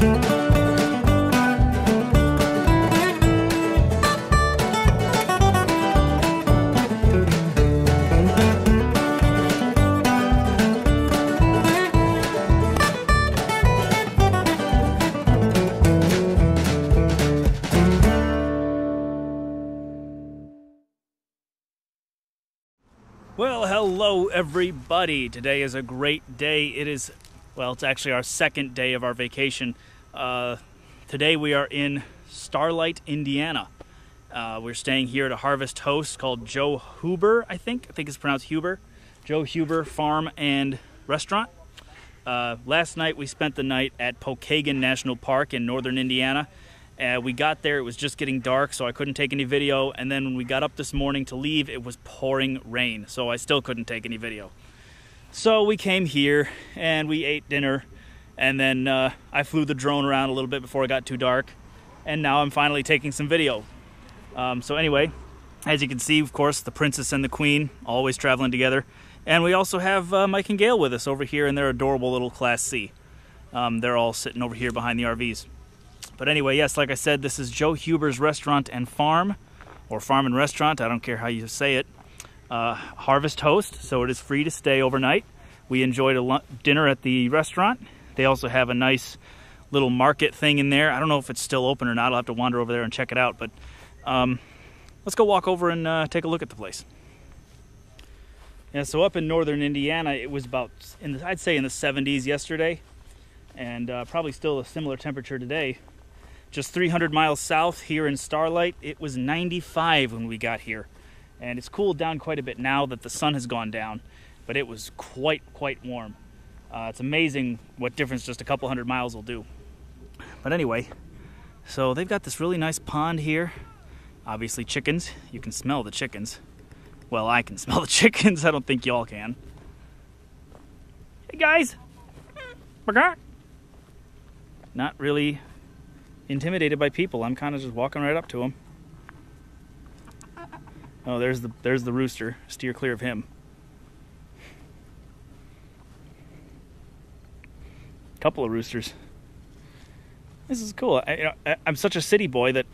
Well, hello everybody. Today is a great day. It is, well, it's actually our second day of our vacation. Today we are in Starlight, Indiana. We're staying here at a harvest host called Joe Huber, I think it's pronounced Huber. Joe Huber Farm and Restaurant. Last night we spent the night at Pokagon National Park in northern Indiana. We got there, it was just getting dark, so I couldn't take any video, and then when we got up this morning to leave, it was pouring rain, so I still couldn't take any video. So we came here, and we ate dinner, and then I flew the drone around a little bit before it got too dark, and now I'm finally taking some video. So anyway, as you can see, of course, the princess and the queen, always traveling together, and we also have Mike and Gail with us over here in their adorable little Class C. They're all sitting over here behind the RVs. But anyway, yes, like I said, this is Joe Huber's Restaurant and Farm, or Farm and Restaurant, I don't care how you say it. Harvest host, so it is free to stay overnight. We enjoyed a dinner at the restaurant. They also have a nice little market thing in there. I don't know if it's still open or not. I'll have to wander over there and check it out. But let's go walk over and take a look at the place. Yeah, so up in northern Indiana, it was about, I'd say in the 70s yesterday, and probably still a similar temperature today. Just 300 miles south here in Starlight, it was 95 when we got here. And it's cooled down quite a bit now that the sun has gone down, but it was quite warm. It's amazing what difference just a couple hundred miles will do. But anyway, so they've got this really nice pond here. Obviously chickens, you can smell the chickens. Well, I can smell the chickens, I don't think y'all can. Hey guys! Not really intimidated by people. I'm kind of just walking right up to them. Oh, there's the rooster. Steer clear of him. Couple of roosters. This is cool. I'm such a city boy that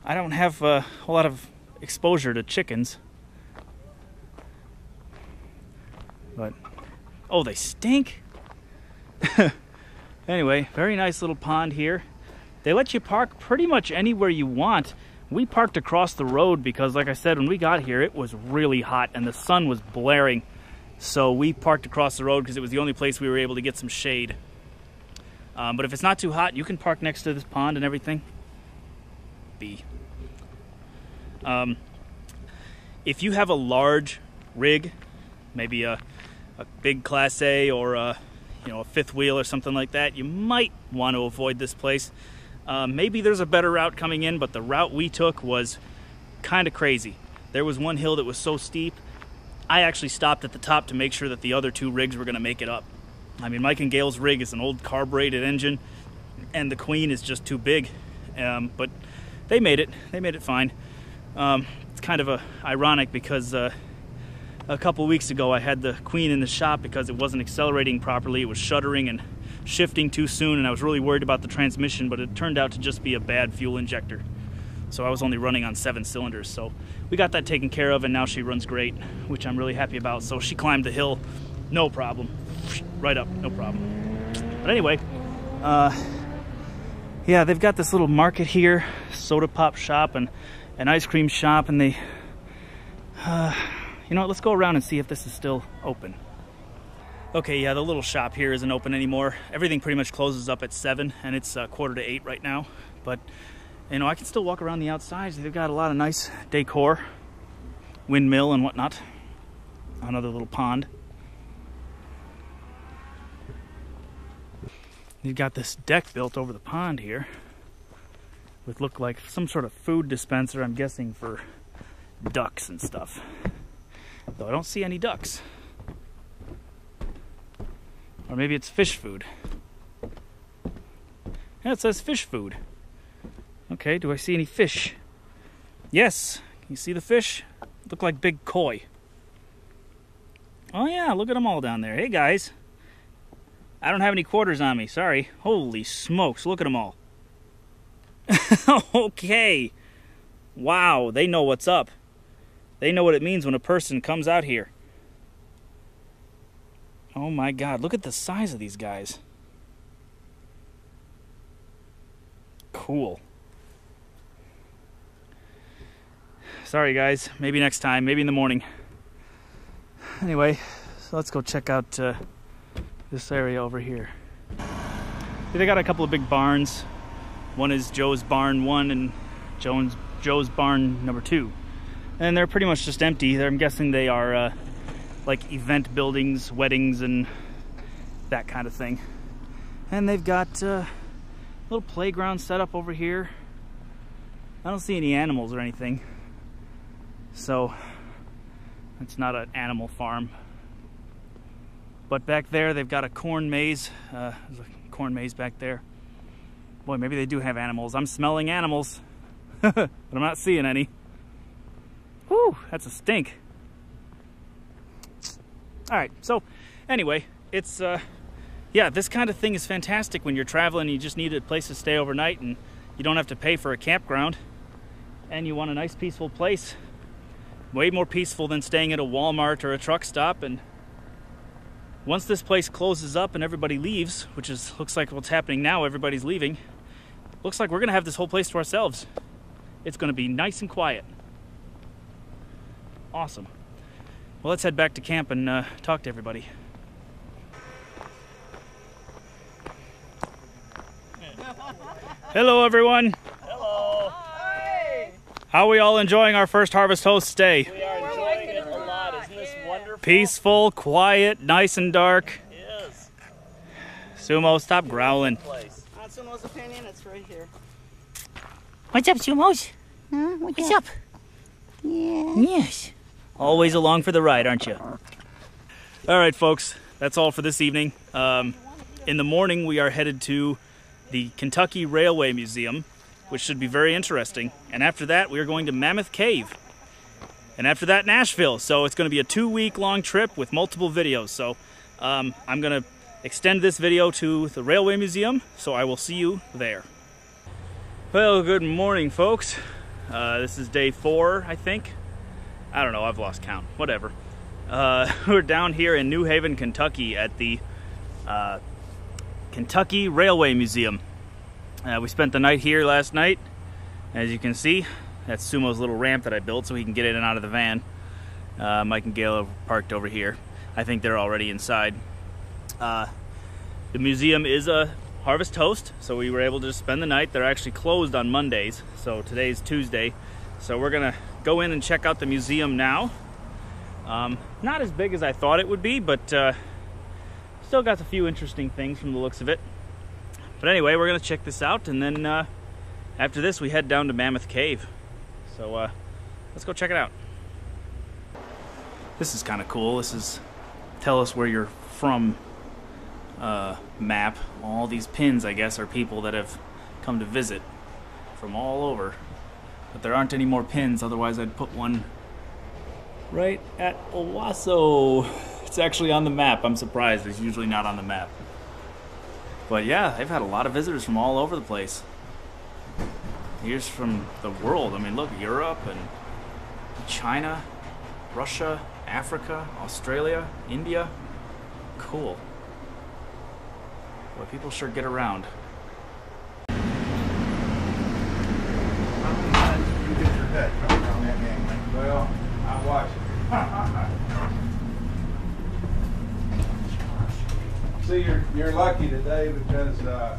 I don't have a whole lot of exposure to chickens. But oh, they stink. Anyway, very nice little pond here. They let you park pretty much anywhere you want. We parked across the road because, like I said, when we got here, it was really hot and the sun was blaring. So we parked across the road because it was the only place we were able to get some shade. But if it's not too hot, you can park next to this pond and everything. If you have a large rig, maybe a big Class A or a fifth wheel or something like that, you might want to avoid this place. Maybe there's a better route coming in, but the route we took was kind of crazy. There was one hill that was so steep, I actually stopped at the top to make sure that the other two rigs were going to make it up. I mean, Mike and Gail's rig is an old carbureted engine, and the Queen is just too big. But they made it fine. It's kind of ironic because a couple weeks ago I had the Queen in the shop because it wasn't accelerating properly. It was shuddering and shifting too soon, and I was really worried about the transmission, but it turned out to just be a bad fuel injector. So I was only running on 7 cylinders. So we got that taken care of, and now she runs great, which I'm really happy about. So she climbed the hill, no problem. Right up, no problem. But anyway, yeah, they've got this little market here, soda pop shop and an ice cream shop, and they, you know what, let's go around and see if this is still open. Okay, yeah, the little shop here isn't open anymore. Everything pretty much closes up at 7, and it's 7:45 right now. But, you know, I can still walk around the outside. They've got a lot of nice decor, windmill and whatnot. Another little pond. You've got this deck built over the pond here, with look like some sort of food dispenser, I'm guessing for ducks and stuff. Though I don't see any ducks. Or maybe it's fish food. Yeah, it says fish food. Okay, do I see any fish? Yes, can you see the fish? Look like big koi. Oh yeah, look at them all down there. Hey guys. I don't have any quarters on me, sorry. Holy smokes, look at them all. Okay. Wow, they know what's up. They know what it means when a person comes out here. Oh my God, look at the size of these guys. Cool. Sorry guys, maybe next time, maybe in the morning. Anyway, so let's go check out this area over here. They got a couple of big barns. One is Joe's barn 1 and Joe's barn number 2. And they're pretty much just empty. I'm guessing they are like event buildings, weddings, and that kind of thing. And they've got a little playground set up over here. I don't see any animals or anything. So it's not an animal farm. But back there they've got a corn maze. There's a corn maze back there. Boy, maybe they do have animals. I'm smelling animals, but I'm not seeing any. Whew, that's a stink. All right, so anyway, it's, yeah, this kind of thing is fantastic when you're traveling and you just need a place to stay overnight and you don't have to pay for a campground and you want a nice peaceful place. Way more peaceful than staying at a Walmart or a truck stop. And once this place closes up and everybody leaves, which is looks like what's happening now, everybody's leaving, looks like we're gonna have this whole place to ourselves. It's gonna be nice and quiet. Awesome. Well, let's head back to camp and talk to everybody. Hello everyone. Hello. Hi. How are we all enjoying our first Harvest Host stay? We are enjoying it a lot. Isn't this wonderful? Peaceful, quiet, nice and dark. Yes. Sumo, stop growling. Sumo's opinion, it's right here. What's up, Sumos? Huh? What's up? Yeah. Yes. Always along for the ride, aren't you? All right, folks, that's all for this evening. In the morning, we are headed to the Kentucky Railway Museum, which should be very interesting. And after that, we are going to Mammoth Cave. And after that, Nashville. So it's going to be a 2-week-long trip with multiple videos. So I'm going to extend this video to the Railway Museum, so I will see you there. Well, good morning, folks. This is day 4, I think. I don't know, I've lost count. Whatever. We're down here in New Haven, Kentucky at the Kentucky Railway Museum. We spent the night here last night. As you can see, that's Sumo's little ramp that I built so he can get in and out of the van. Mike and Gail are parked over here. I think they're already inside. The museum is a Harvest Host, so we were able to just spend the night. They're actually closed on Mondays, so today's Tuesday. So we're gonna go in and check out the museum now. Not as big as I thought it would be, but still got a few interesting things from the looks of it. But anyway, we're gonna check this out, and then after this we head down to Mammoth Cave. So let's go check it out. This is kind of cool. This is tell us where you're from map. All these pins, I guess, are people that have come to visit from all over. But there aren't any more pins, otherwise I'd put one right at Owasso. It's actually on the map. I'm surprised. It's usually not on the map. But yeah, they've had a lot of visitors from all over the place. Here's from the world. I mean, look, Europe and China, Russia, Africa, Australia, India. Cool. Boy, people sure get around. Well, I watch it. See, you're lucky today because you can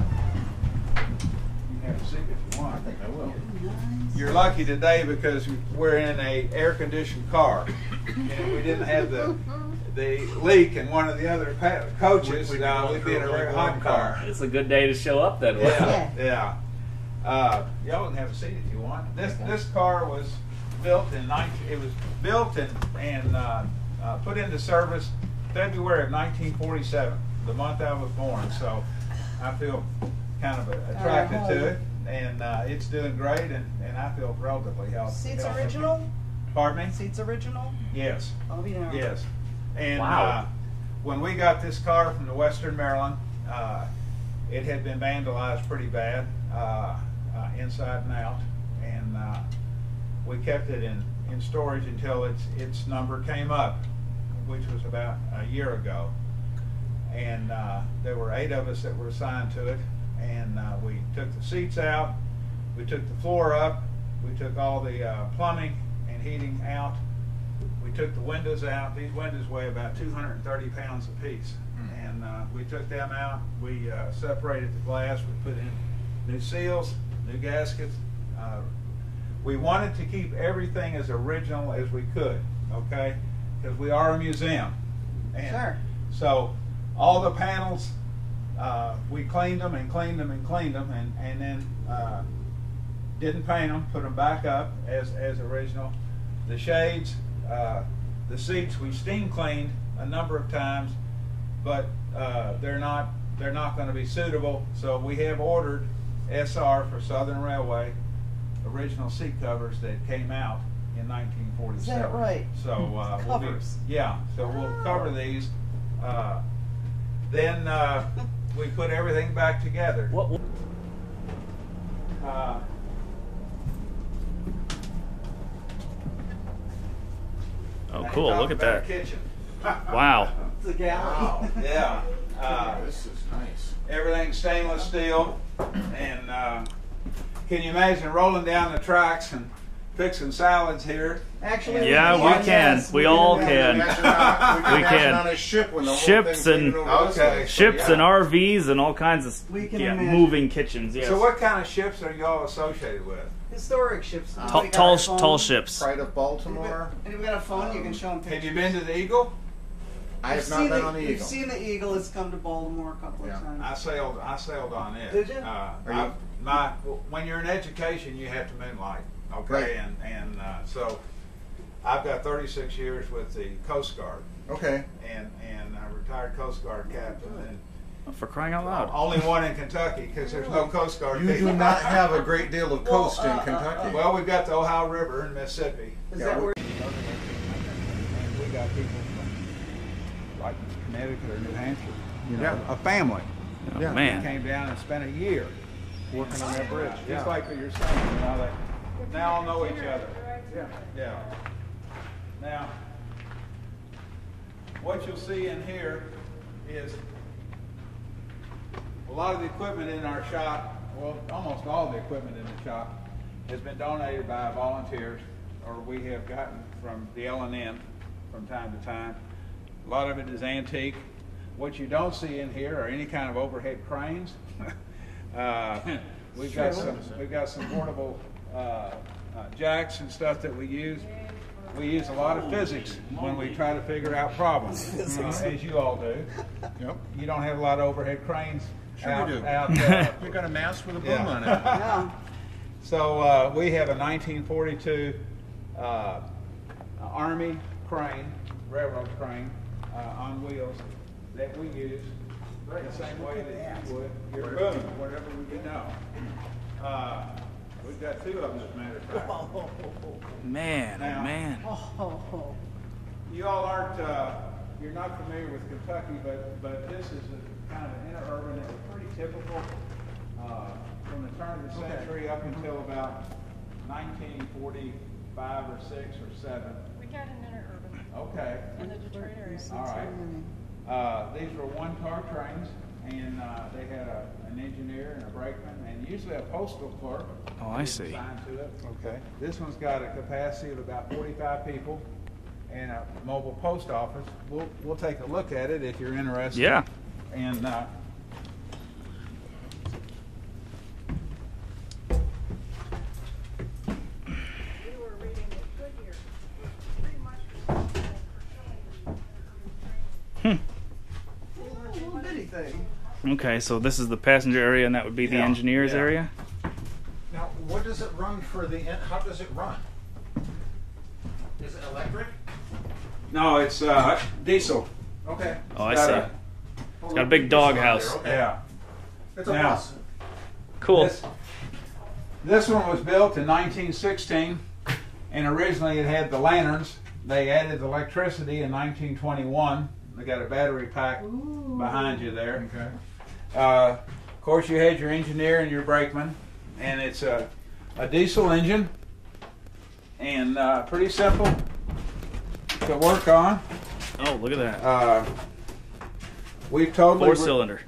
have a seat if you want. I think I will. You're lucky today because we're in a air-conditioned car, and we didn't have the leak in one of the other coaches. We'd be in a very hot car. It's a good day to show up then. Yeah. Y'all can have a seat if you want. This car was built in put into service February of 1947, the month I was born. So I feel kind of attracted to it, and it's doing great, and I feel relatively healthy. Seats original? Pardon me? Seats original? Yes. Oh, yeah. Yes. And wow. When we got this car from the Western Maryland, It had been vandalized pretty bad, inside and out, and we kept it in storage until its number came up, which was about a year ago. And there were 8 of us that were assigned to it, and we took the seats out, we took the floor up, we took all the plumbing and heating out, we took the windows out. These windows weigh about 230 pounds apiece, and we took them out, we separated the glass, we put in new seals, new gaskets. We wanted to keep everything as original as we could, okay, because we are a museum. And Sure. so all the panels, we cleaned them and cleaned them and cleaned them, and then didn't paint them, put them back up as original. The shades, the seats, we steam cleaned a number of times, but they're not going to be suitable. So we have ordered SR for Southern Railway original seat covers that came out in 1947. Is that right? So we'll be, Covers. yeah. So we'll cover these. Then we put everything back together. What? Oh, cool! Look at that. Kitchen. Wow. It's a galley. Yeah. This is nice. Everything's stainless steel, and can you imagine rolling down the tracks and fixing salads here? Actually, Yeah, we can. yes, We all do. can. We can We can. on a ship when the Ships whole thing's and- leaning over this Okay. way. Ships Yeah. and RVs and all kinds of We can imagine. moving kitchens. Yes. So what kind of ships are y'all associated with? Historic ships. Tall, Anybody got tall, a phone? tall ships. Pride of Baltimore. And if we got a phone, you can show them Have pictures. you been to the Eagle? I have not been on the We've Eagle. seen the Eagle. It's come to Baltimore a couple Yeah. of times. I sailed on it. Did you? Are you- When you're in education, you have to moonlight. Okay, Right. and so I've got 36 years with the Coast Guard, Okay. and a retired Coast Guard captain, and Oh, for crying out loud. only one in Kentucky because there's no Coast Guard. You do people. not have a great deal of Well, coast in Kentucky. Well, we've got the Ohio River in Mississippi. Is Yeah, that we- where? And we got people from like Connecticut or New Hampshire, Yeah. a family Oh, Yeah. man. came down and spent a year working on that bridge, just like what you're saying. They now all know each other. Yeah. Now, what you'll see in here is a lot of the equipment in our shop, well, almost all the equipment in the shop has been donated by volunteers, or we have gotten from the L&N from time to time. A lot of it is antique. What you don't see in here are any kind of overhead cranes. We've got some portable jacks and stuff that we use. We use a lot of physics when we try to figure out problems, as you all do. Yep. You don't have a lot of overhead cranes. Sure we do. You got a mast with a boom Yeah. on it. Yeah. So we have a 1942 Army crane, railroad crane, on wheels that we use the same way that you would your boom, whatever we know. We've got 2 of them, as a matter of fact. Man, oh, Now- man. Oh. You all aren't, you're not familiar with Kentucky, but this is a kind of interurban. It was pretty typical from the turn of the century up until about 1945 or 6 or 7. We got an interurban Okay. in the Detroit area. All right. These were one-car trains, and they had an engineer and a brakeman, and usually a postal clerk. Oh, I was see. assigned to it. Okay. This one's got a capacity of about 45 people and a mobile post office. We'll take a look at it if you're interested. Yeah. And We were reading it Goodyear was pretty much responsible for showing the Little bitty thing. Okay, so this is the passenger area, and that would be the Yeah, engineers yeah. area. Now, what does it run for the? How does it run? Is it electric? no, it's diesel. Okay. Oh, I Got see. a- It's got a big doghouse. Okay. Yeah. It's a Now- bus. Cool. This one was built in 1916, and originally it had the lanterns. They added the electricity in 1921. They got a battery pack behind you there. Okay. Of course, you had your engineer and your brakeman, and it's a diesel engine, and pretty simple to work on. Oh, look at that. We've totally 4-cylinder.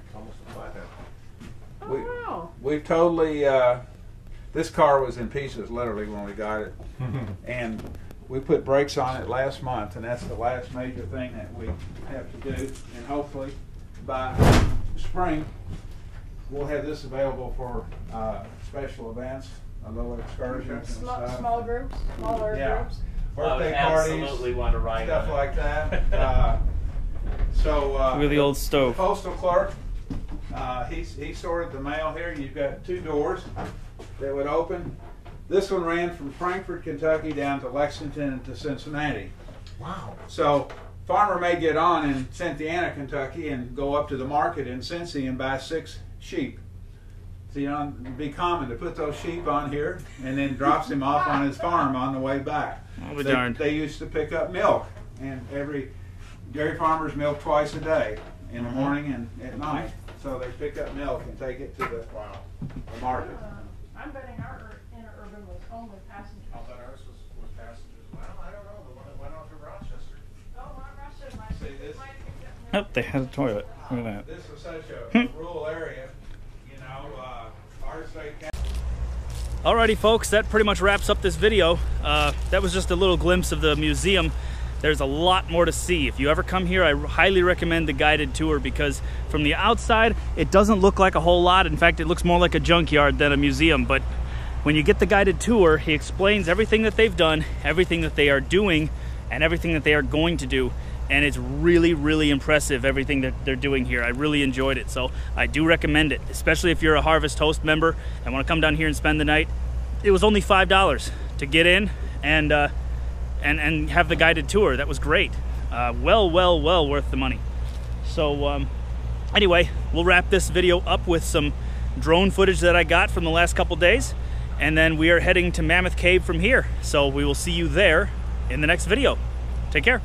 We've totally. This car was in pieces, literally, when we got it, and we put brakes on it last month, and that's the last major thing that we have to do. And hopefully, by spring, we'll have this available for special events, a little excursions and stuff. Small groups, smaller groups. Birthday parties, absolutely want to ride stuff on it. like that. So Look at the old stove. postal clerk, he sorted the mail here. You've got 2 doors that would open. This one ran from Frankfort, Kentucky down to Lexington and to Cincinnati. Wow. So farmer may get on in Cynthiana, Kentucky and go up to the market in Cincy and buy 6 sheep. So, you know, it'd be common to put those sheep on here and then drops them off on his farm on the way back. I'll be darned. They used to pick up milk, and every dairy farmers milk twice a day, in the morning and at night. So they pick up milk and take it to the market. I'm betting our interurban was only passengers. I'll bet ours was passengers. Well, I don't know. The one that went out to Rochester. Oh, well, Russia might See this? might pick up milk. Oh, they had a toilet. Look at that. This is such a rural area, you know, our state. Alrighty folks, that pretty much wraps up this video. That was just a little glimpse of the museum. There's a lot more to see. If you ever come here, I highly recommend the guided tour, because from the outside, it doesn't look like a whole lot. In fact, it looks more like a junkyard than a museum. But when you get the guided tour, he explains everything that they've done, everything that they are doing, and everything that they are going to do. And it's really, really impressive, everything that they're doing here. I really enjoyed it, so I do recommend it, especially if you're a Harvest Host member and want to come down here and spend the night. It was only $5 to get in and have the guided tour. That was great. Well worth the money. So anyway, we'll wrap this video up with some drone footage that I got from the last couple days, and then we are heading to Mammoth Cave from here. So we will see you there in the next video. Take care.